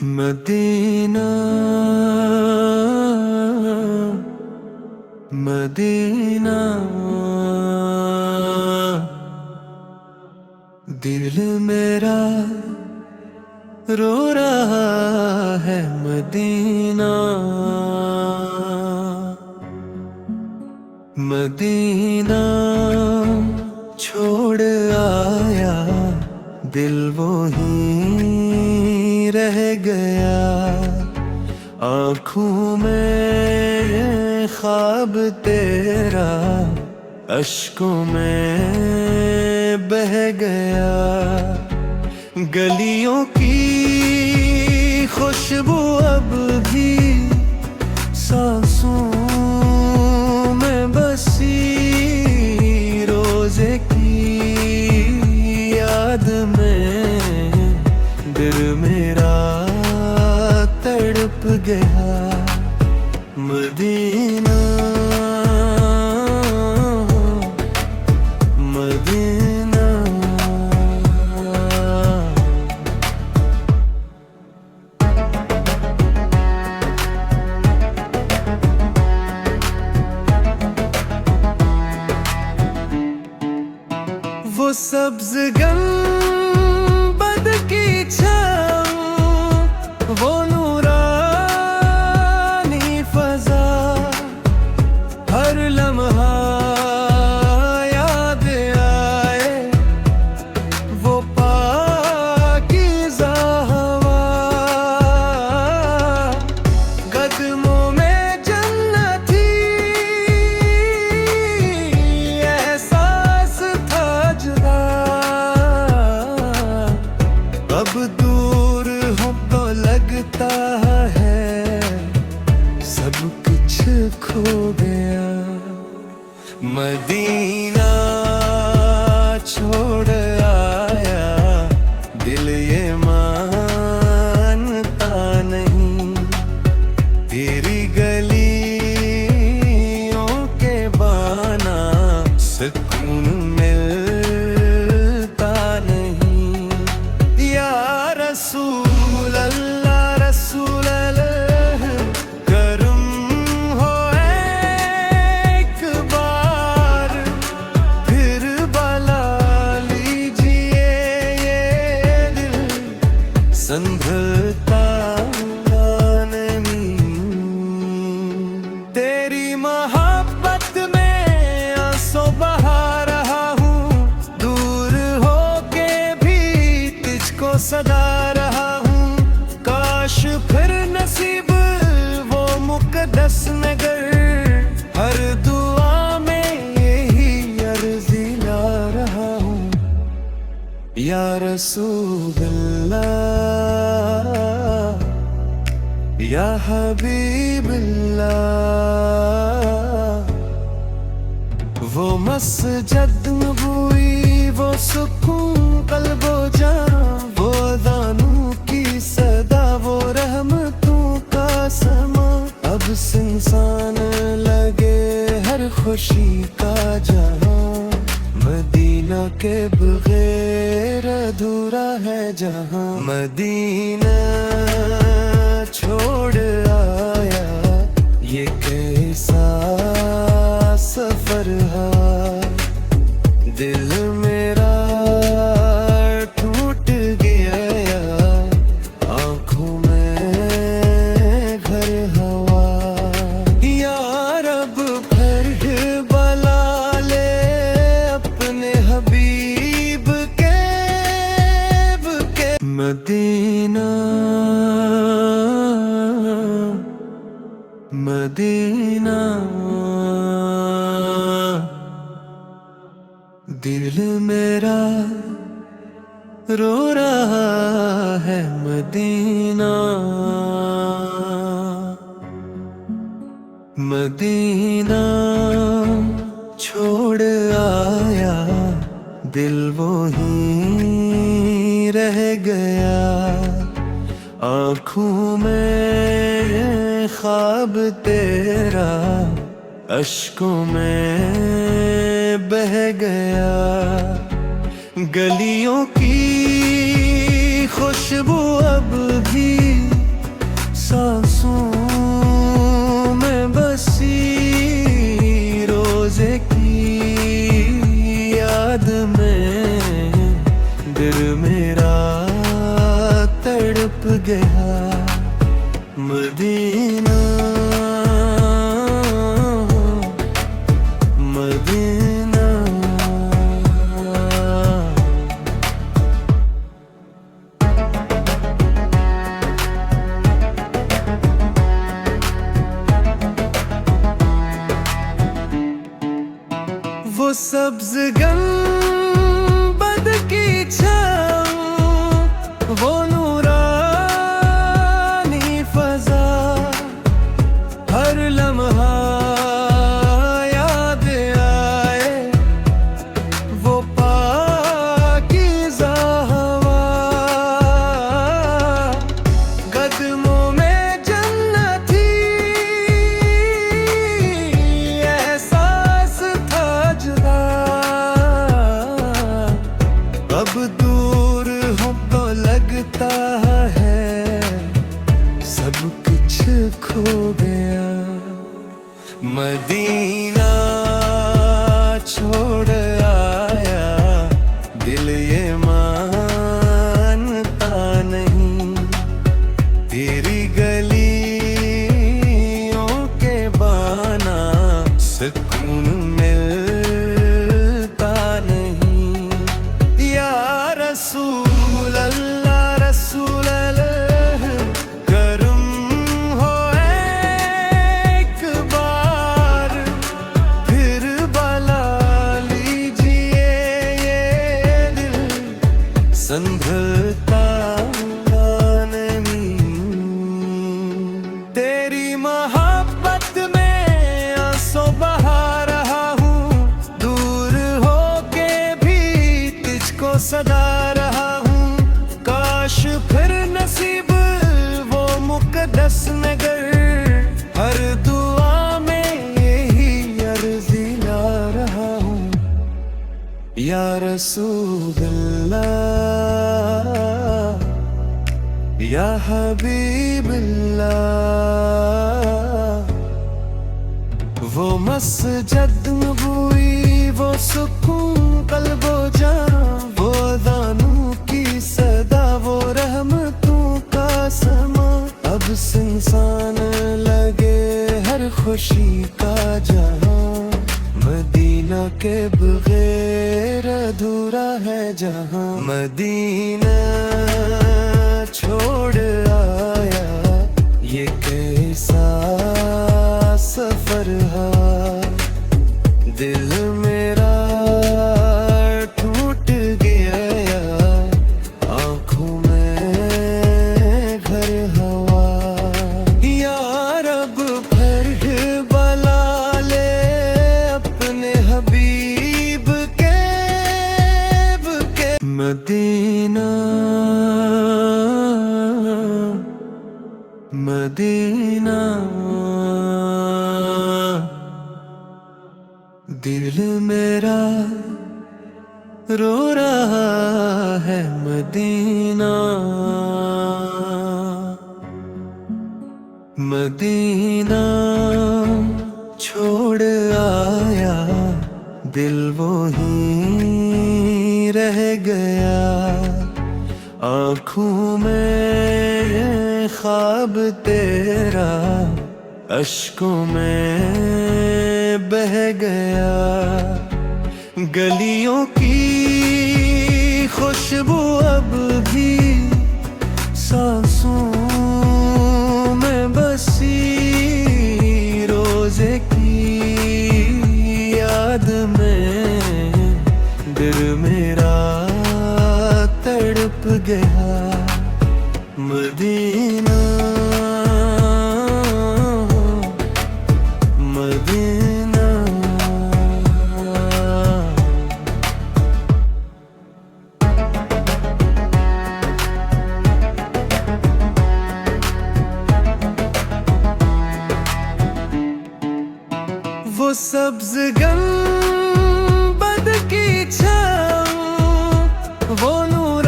Medina Medina दिल मेरा रो रहा है। मदीना मदीना छोड़ आया, दिल वो ही रह गया। आँखों में ख्वाब तेरा अश्कों में बह गया। गलियों की खुशबू अब भी सांसों में बसी, रोजे की याद में दिल मेरा तड़प गया। मदीना मदीना वो सब्ज गंबद की छाँव, वो नूरानी फजा, हर लम्हा याद आए वो पाकीज़ा हवा। कदमों में जन्नती एहसास था जुदा। अब दूर हो तो लगता है सब कुछ खो गया। मदीना छोड़ आया, दिल ये मानता नहीं। तेरी गलियों के बाना सुकून मिलता नहीं। या रसूल अल्लाह रसूल अल्लाह, करम हो एक बार, फिर बला लीजिए ये दिल संभलता नहीं। तेरी मोहब्बत में आंसू बहा रहा हूँ, दूर होके भी तुझको सदा रहा हूँ। काश फिर नसीब वो मुकद्दस नगर, हर दुआ में यही अर्ज़ी ला रहा हूँ। या रसूल अल्लाह या हबीब अल्लाह, वो मस्जिद नबवी, वो सुकून कल्बो जान, वो दानों की सदा, वो रहमतों का समा। अब इंसान लगे हर खुशी का जहां, मदीना के बगैर अधूरा है जहां। मदीना छोड़ आया, ये कैसा सफर है। दिल मेरा टूट गया, आँखों में घर हवा। या रब भर बला ले अपने हबीब के मदीना मदीना दिल मेरा रो रहा है। मदीना मदीना छोड़ आया, दिल वो ही रह गया। आँखों में ख्वाब तेरा अश्कों में बह गया। गलियों की खुशबू अब भी सांसों में बसी, रोजे की याद में दिल मेरा तड़प गया। मदीना मदीना वो सब्ज गंबद की छाँव, वो नूरानी फजा, हर लम्हा याद आए वो पाकीज़ा हवा, कदमों में जन्नती एहसास था जुदा। अब दूर हो तो लगता है सब कुछ खो गया। मदीना छोड़ आया दिल ये मानता नहीं, तेरी गलियों के बाना सुकून मिलता नहीं। या रसूल अल्लाह रसूल अल्लाह करम हो एक बार, फिर बला लीजिए ये दिल संभलता नहीं। तेरी मोहब्बत में आंसू बहा रहा हूँ, दूर होके भी तुझको सदा रहा हूँ। काश फिर नसीब वो मुकद्दस नगर, हर दुआ में यही अर्ज़ी ला रहा हूँ। या रसूल अल्लाह या हबीब अल्लाह, वो मस्जिद नबवी, वो सुकून कल्बो जान, वो दानों की सदा, वो रहमतों का समा। अब सुनसान लगे हर खुशी का जहां, मदीना के बगैर अधूरा है जहां। मदीना छोड़ आया ये कैसा सफर है, दिल मेरा टूट गया, आँखों में घर हवा। या रब भर बला ले अपने हबीब के मदीना मदीना। दिल मेरा रो रहा है मदीना मदीना। छोड़ आया दिल वो ही रह गया, आँखों में ख्वाब तेरा अश्कों में बह गया। गलियों की खुशबू अब भी सांसों में बसी, रोजे की याद में दिल मेरा तड़प गया। Medina Medina. वो सब्ज गंबद की छाँव, वो नूरानी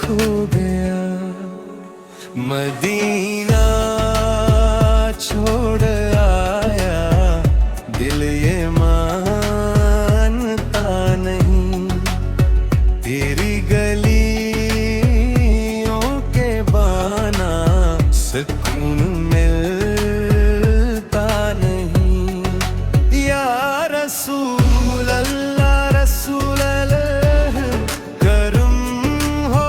खो गया। मदीना छोड़ आया दिल ये मानता नहीं, तेरी गलियों के बाना सुकून मिलता नहीं। या रसूल अल्लाह रसूल अल्लाह करम हो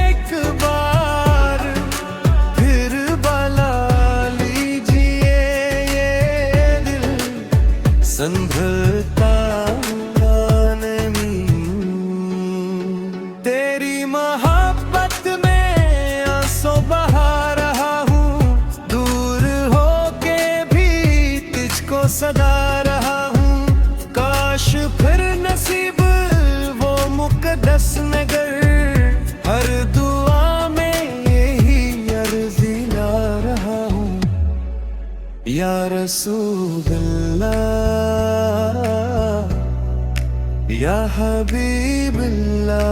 एक बार, फिर बला लीजिए ये दिल संभलता नहीं। तेरी मोहब्बत में आंसू बहा रहा हूँ, दूर होके भी तुझको सदा रहा हूँ। काश फिर नसीब वो मुकद्दस नगर, हर दुआ में यही अर्ज़ी ला रहा हूँ। या रसूल अल्लाह या हबीब अल्लाह,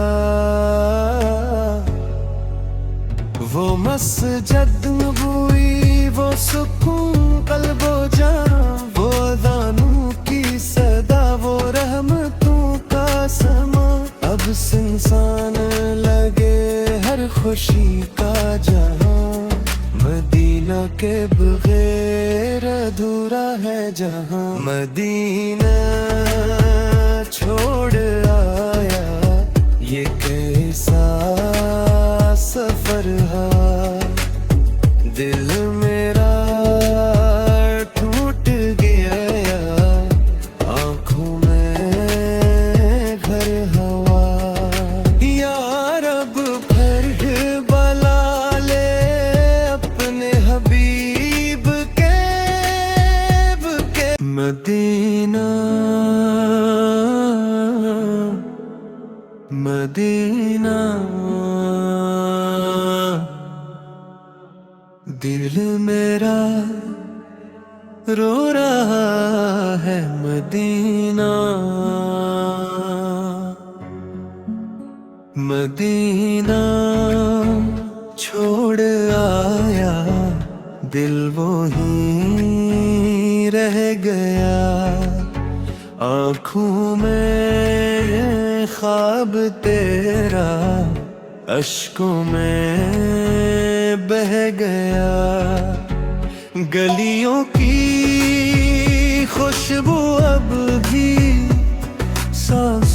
वो मस्जिद नबूई, वो सुकून कल्बो जान, वो अज़ानों की सदा, वो रहमतों का समा। अब सुनसान लगे हर खुशी का जहां, मदीना के बगैर अधूरा है जहां। मदीना छोड़ आया ये कैसा सफर है, दिल मेरा टूट गया, आंखों में घर हवा। या रब भर बला ले अपने हबीब के मदीना मदीना। दिल मेरा रो रहा है मदीना, मदीना छोड़ आया दिल वो ही रह गया। आँखों में ख्वाब तेरा अश्कों में बह गया। गलियों की खुशबू अब भी सांस